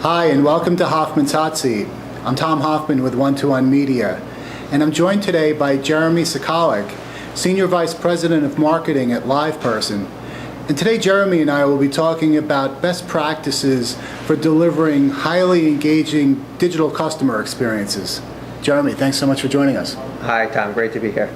Hi, and welcome to Hoffman's Hot Seat. I'm Tom Hoffman with 121 Media, and I'm joined today by Jeremy Sokolic, Senior Vice President of Marketing at LivePerson. And today, Jeremy and I will be talking about best practices for delivering highly engaging digital customer experiences. Jeremy, thanks so much for joining us. Hi, Tom. Great to be here.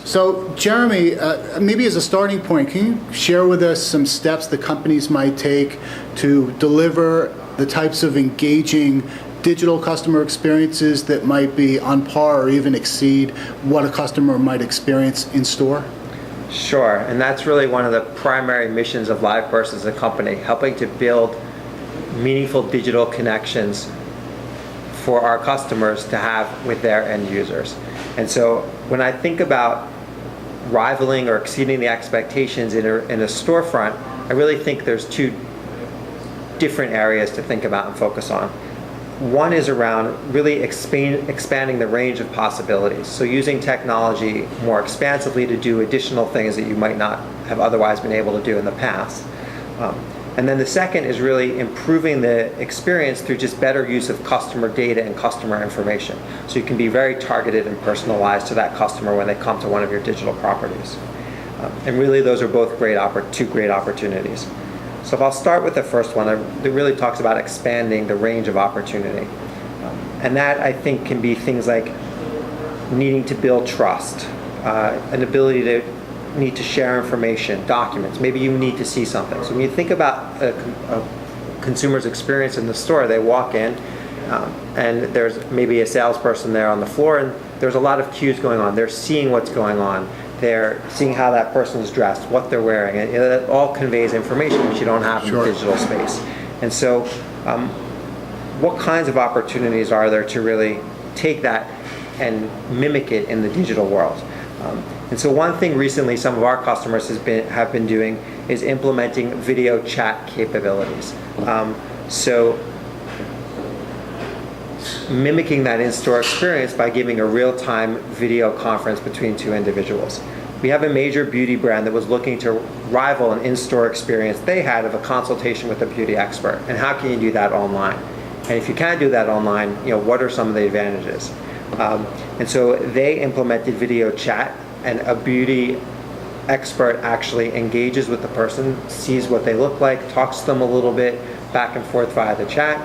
So, Jeremy, maybe as a starting point, can you share with us some steps that companies might take to deliver the types of engaging digital customer experiences that might be on par or even exceed what a customer might experience in store? Sure, and that's really one of the primary missions of LivePerson as a company, helping to build meaningful digital connections for our customers to have with their end users. And so when I think about rivaling or exceeding the expectations in a storefront, I really think there's two different areas to think about and focus on. One is around really expanding the range of possibilities. So using technology more expansively to do additional things that you might not have otherwise been able to do in the past. And then the second is really improving the experience through just better use of customer data and customer information. So you can be very targeted and personalized to that customer when they come to one of your digital properties. And really those are both two great opportunities. So if I'll start with the first one, it really talks about expanding the range of opportunity. And that, I think, can be things like needing to build trust, an ability to need to share information, documents. Maybe you need to see something. So when you think about a consumer's experience in the store, they walk in and there's maybe a salesperson there on the floor, and there's a lot of cues going on. They're seeing what's going on. They're seeing how that person's dressed, what they're wearing. And it all conveys information which you don't have in the digital space. And so what kinds of opportunities are there to really take that and mimic it in the digital world? And so one thing recently some of our customers have been doing is implementing video chat capabilities. So mimicking that in-store experience by giving a real-time video conference between two individuals. We have a major beauty brand that was looking to rival an in-store experience they had of a consultation with a beauty expert. And how can you do that online? And if you can't do that online, what are some of the advantages? And so they implemented video chat, and a beauty expert actually engages with the person, sees what they look like, talks to them a little bit back and forth via the chat,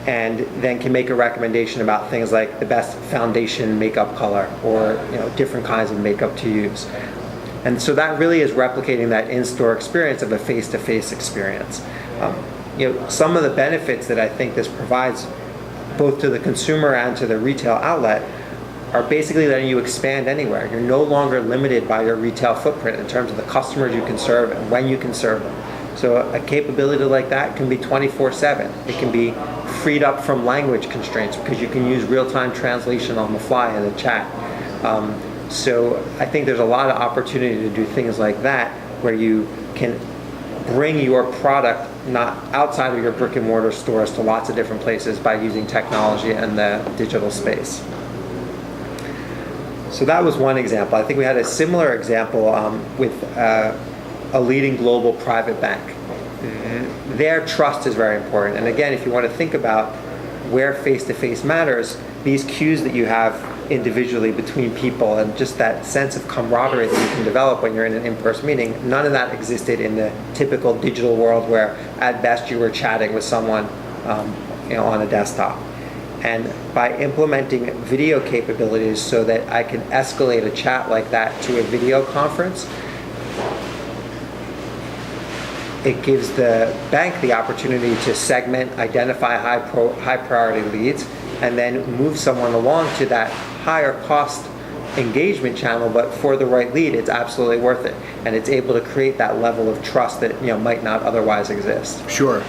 and then can make a recommendation about things like the best foundation makeup color or different kinds of makeup to use. And so that really is replicating that in-store experience of a face-to-face experience. Some of the benefits that I think this provides both to the consumer and to the retail outlet are basically letting you expand anywhere. You're no longer limited by your retail footprint in terms of the customers you can serve and when you can serve them. So a capability like that can be 24/7. It can be freed up from language constraints because you can use real-time translation on the fly in the chat. So I think there's a lot of opportunity to do things like that where you can bring your product not outside of your brick and mortar stores to lots of different places by using technology and the digital space. So that was one example. I think we had a similar example with a leading global private bank. Their trust is very important. And again, if you want to think about where face-to-face matters, these cues that you have individually between people and just that sense of camaraderie that you can develop when you're in an in-person meeting, none of that existed in the typical digital world where at best you were chatting with someone on a desktop. And by implementing video capabilities so that I can escalate a chat like that to a video conference, it gives the bank the opportunity to segment, identify high priority leads, and then move someone along to that higher cost engagement channel, but for the right lead, it's absolutely worth it. And it's able to create that level of trust that might not otherwise exist. Sure.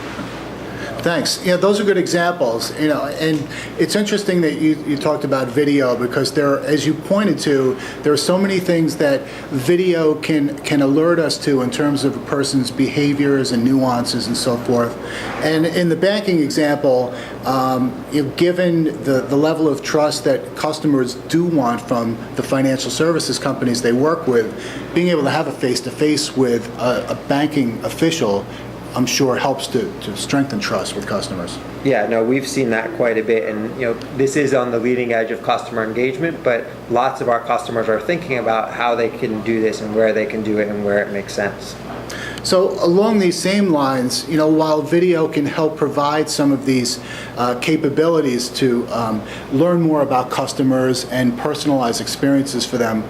Thanks. Those are good examples. And it's interesting that you talked about video because there, as you pointed to, there are so many things that video can alert us to in terms of a person's behaviors and nuances and so forth. And in the banking example, given the level of trust that customers do want from the financial services companies they work with, being able to have a face-to-face with a banking official I'm sure helps to strengthen trust with customers. Yeah, no, we've seen that quite a bit, and this is on the leading edge of customer engagement, but lots of our customers are thinking about how they can do this and where they can do it and where it makes sense. So along these same lines, while video can help provide some of these capabilities to learn more about customers and personalize experiences for them,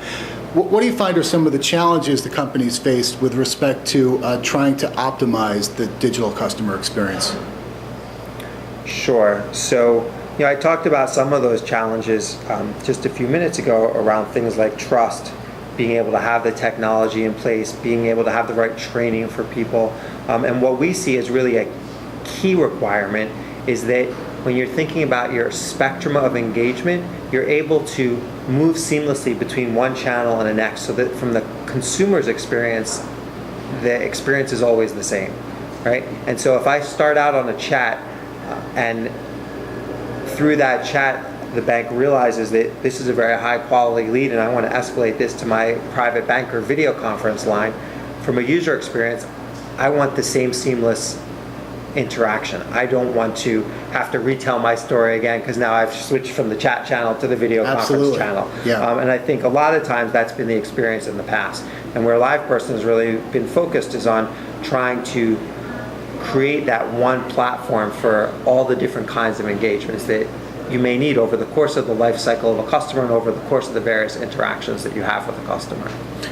what do you find are some of the challenges the companies face with respect to trying to optimize the digital customer experience? Sure. So, I talked about some of those challenges just a few minutes ago around things like trust, being able to have the technology in place, being able to have the right training for people. And what we see as really a key requirement is that when you're thinking about your spectrum of engagement, you're able to move seamlessly between one channel and the next, so that from the consumer's experience, the experience is always the same, right? And so if I start out on a chat and through that chat, the bank realizes that this is a very high quality lead and I want to escalate this to my private banker video conference line, from a user experience, I want the same seamless interaction. I don't want to have to retell my story again because now I've switched from the chat channel to the video Absolutely. conference channel. Yeah. And I think a lot of times that's been the experience in the past. And where LivePerson has really been focused is on trying to create that one platform for all the different kinds of engagements that you may need over the course of the life cycle of a customer and over the course of the various interactions that you have with a customer.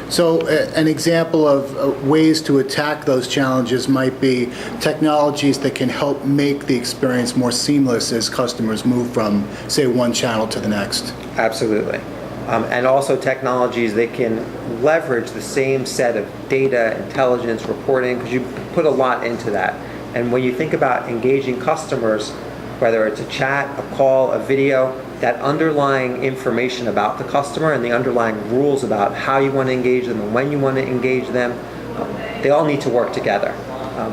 So an example of ways to attack those challenges might be technologies that can help make the experience more seamless as customers move from, say, one channel to the next. Absolutely. And also technologies that can leverage the same set of data, intelligence, reporting, because you put a lot into that. And when you think about engaging customers, whether it's a chat, a call, a video, that underlying information about the customer and the underlying rules about how you want to engage them and when you want to engage them, they all need to work together.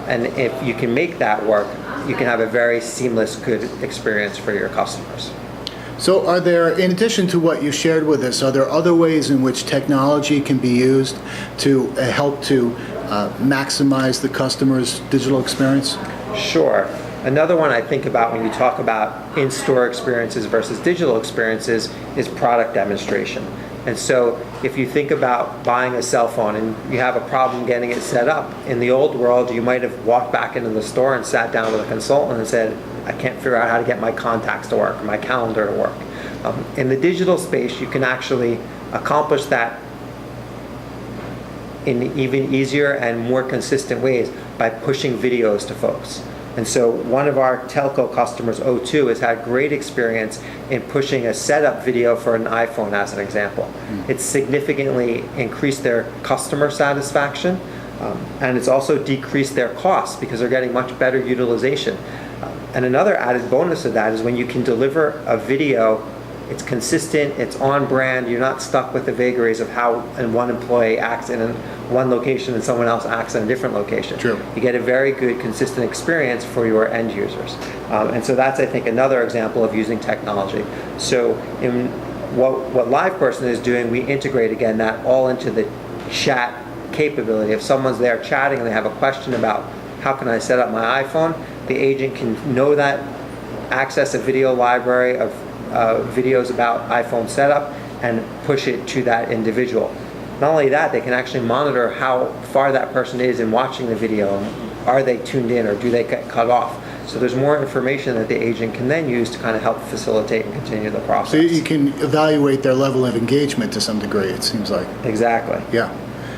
And if you can make that work, you can have a very seamless, good experience for your customers. So are there, in addition to what you shared with us, are there other ways in which technology can be used to help to maximize the customer's digital experience? Sure. Another one I think about when you talk about in-store experiences versus digital experiences is product demonstration. And so if you think about buying a cell phone and you have a problem getting it set up, in the old world you might have walked back into the store and sat down with a consultant and said, I can't figure out how to get my contacts to work, or my calendar to work. In the digital space, you can actually accomplish that in even easier and more consistent ways by pushing videos to folks. And so one of our telco customers, O2, has had great experience in pushing a setup video for an iPhone as an example. It's significantly increased their customer satisfaction, and it's also decreased their costs because they're getting much better utilization. And another added bonus of that is when you can deliver a video, it's consistent, it's on brand, you're not stuck with the vagaries of how one employee acts in one location and someone else acts in a different location. True. You get a very good, consistent experience for your end users. And so that's, I think, another example of using technology. So in what LivePerson is doing, we integrate, again, that all into the chat capability. If someone's there chatting and they have a question about how can I set up my iPhone, the agent can know that, access a video library of videos about iPhone setup and push it to that individual. Not only that, they can actually monitor how far that person is in watching the video. Are they tuned in or do they get cut off? So there's more information that the agent can then use to kind of help facilitate and continue the process. So you can evaluate their level of engagement to some degree, it seems like. Exactly. Yeah.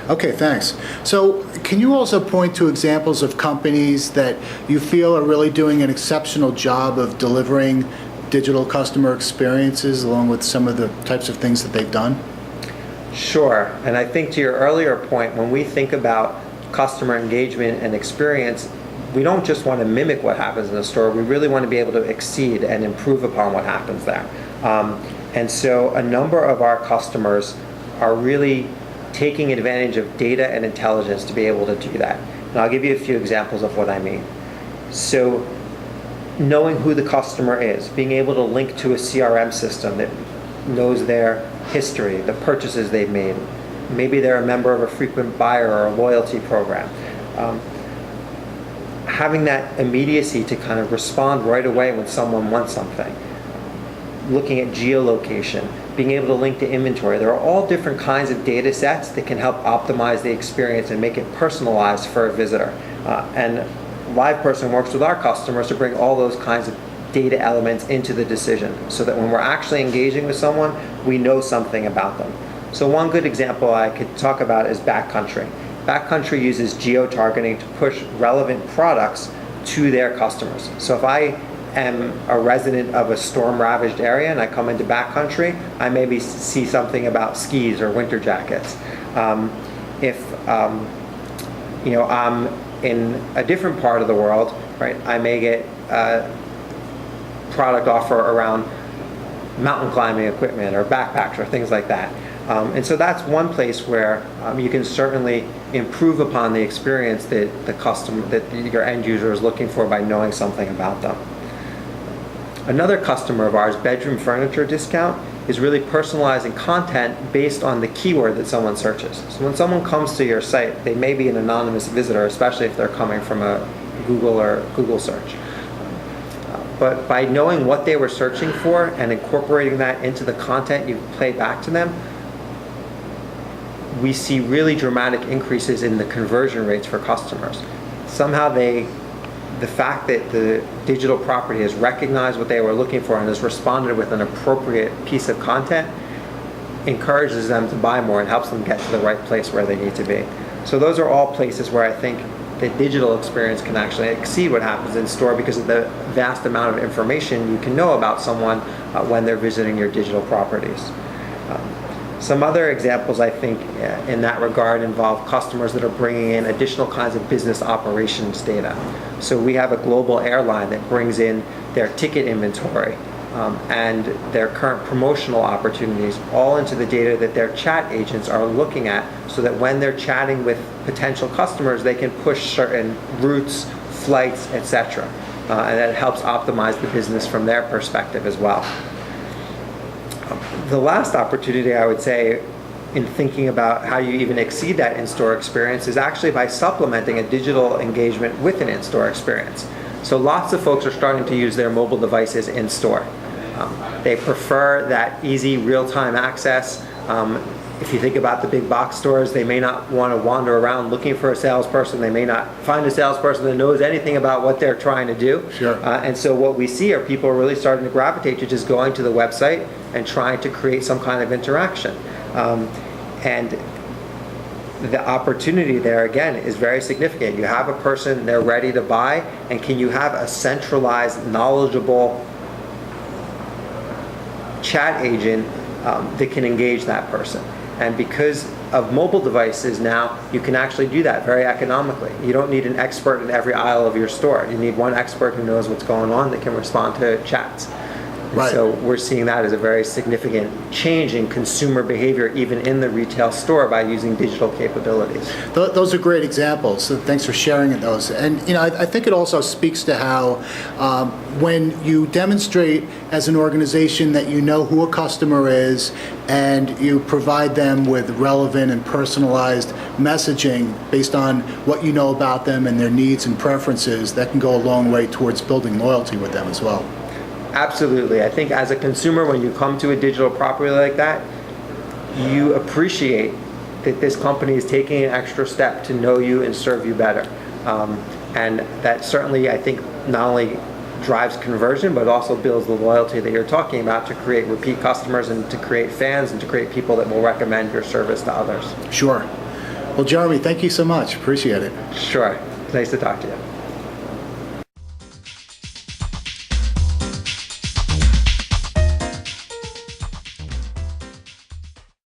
Okay, thanks. So can you also point to examples of companies that you feel are really doing an exceptional job of delivering digital customer experiences along with some of the types of things that they've done? Sure. And I think to your earlier point, when we think about customer engagement and experience, we don't just want to mimic what happens in the store. We really want to be able to exceed and improve upon what happens there. And so a number of our customers are really taking advantage of data and intelligence to be able to do that. And I'll give you a few examples of what I mean. So knowing who the customer is, being able to link to a CRM system that knows their history, the purchases they've made. Maybe they're a member of a frequent buyer or a loyalty program. having that immediacy to kind of respond right away when someone wants something. Looking at geolocation, being able to link to inventory. There are all different kinds of data sets that can help optimize the experience and make it personalized for a visitor. And LivePerson works with our customers to bring all those kinds of data elements into the decision so that when we're actually engaging with someone, we know something about them. So one good example I could talk about is Backcountry. Backcountry uses geo-targeting to push relevant products to their customers. So if I am a resident of a storm-ravaged area and I come into Backcountry, I maybe see something about skis or winter jackets. If I'm in a different part of the world, right, I may get a product offer around mountain climbing equipment or backpacks or things like that. And so that's one place where you can certainly improve upon the experience that your end user is looking for by knowing something about them. Another customer of ours, Bedroom Furniture Discount, is really personalizing content based on the keyword that someone searches. So when someone comes to your site, they may be an anonymous visitor, especially if they're coming from a Google search. But by knowing what they were searching for and incorporating that into the content you play back to them, we see really dramatic increases in the conversion rates for customers. Somehow the fact that the digital property has recognized what they were looking for and has responded with an appropriate piece of content encourages them to buy more and helps them get to the right place where they need to be. So those are all places where I think the digital experience can actually exceed what happens in store because of the vast amount of information you can know about someone when they're visiting your digital properties. Some other examples I think in that regard involve customers that are bringing in additional kinds of business operations data. So we have a global airline that brings in their ticket inventory and their current promotional opportunities all into the data that their chat agents are looking at so that when they're chatting with potential customers, they can push certain routes, flights, etc. And that helps optimize the business from their perspective as well. The last opportunity I would say in thinking about how you even exceed that in-store experience is actually by supplementing a digital engagement with an in-store experience. So lots of folks are starting to use their mobile devices in-store. They prefer that easy real-time access. If you think about the big box stores, they may not want to wander around looking for a salesperson. They may not find a salesperson that knows anything about what they're trying to do. Sure. And so what we see are people really starting to gravitate to just going to the website and trying to create some kind of interaction. And the opportunity there, again, is very significant. You have a person, they're ready to buy, and can you have a centralized, knowledgeable chat agent that can engage that person? And because of mobile devices now, you can actually do that very economically. You don't need an expert in every aisle of your store. You need one expert who knows what's going on that can respond to chats. Right. So we're seeing that as a very significant change in consumer behavior, even in the retail store, by using digital capabilities. Those are great examples. So thanks for sharing those. And I think it also speaks to how when you demonstrate as an organization that you know who a customer is and you provide them with relevant and personalized messaging based on what you know about them and their needs and preferences, that can go a long way towards building loyalty with them as well. Absolutely. I think as a consumer, when you come to a digital property like that, you appreciate that this company is taking an extra step to know you and serve you better. And that certainly, I think, not only drives conversion, but also builds the loyalty that you're talking about to create repeat customers and to create fans and to create people that will recommend your service to others. Sure. Well, Jeremy, thank you so much. Appreciate it. Sure. Nice to talk to you.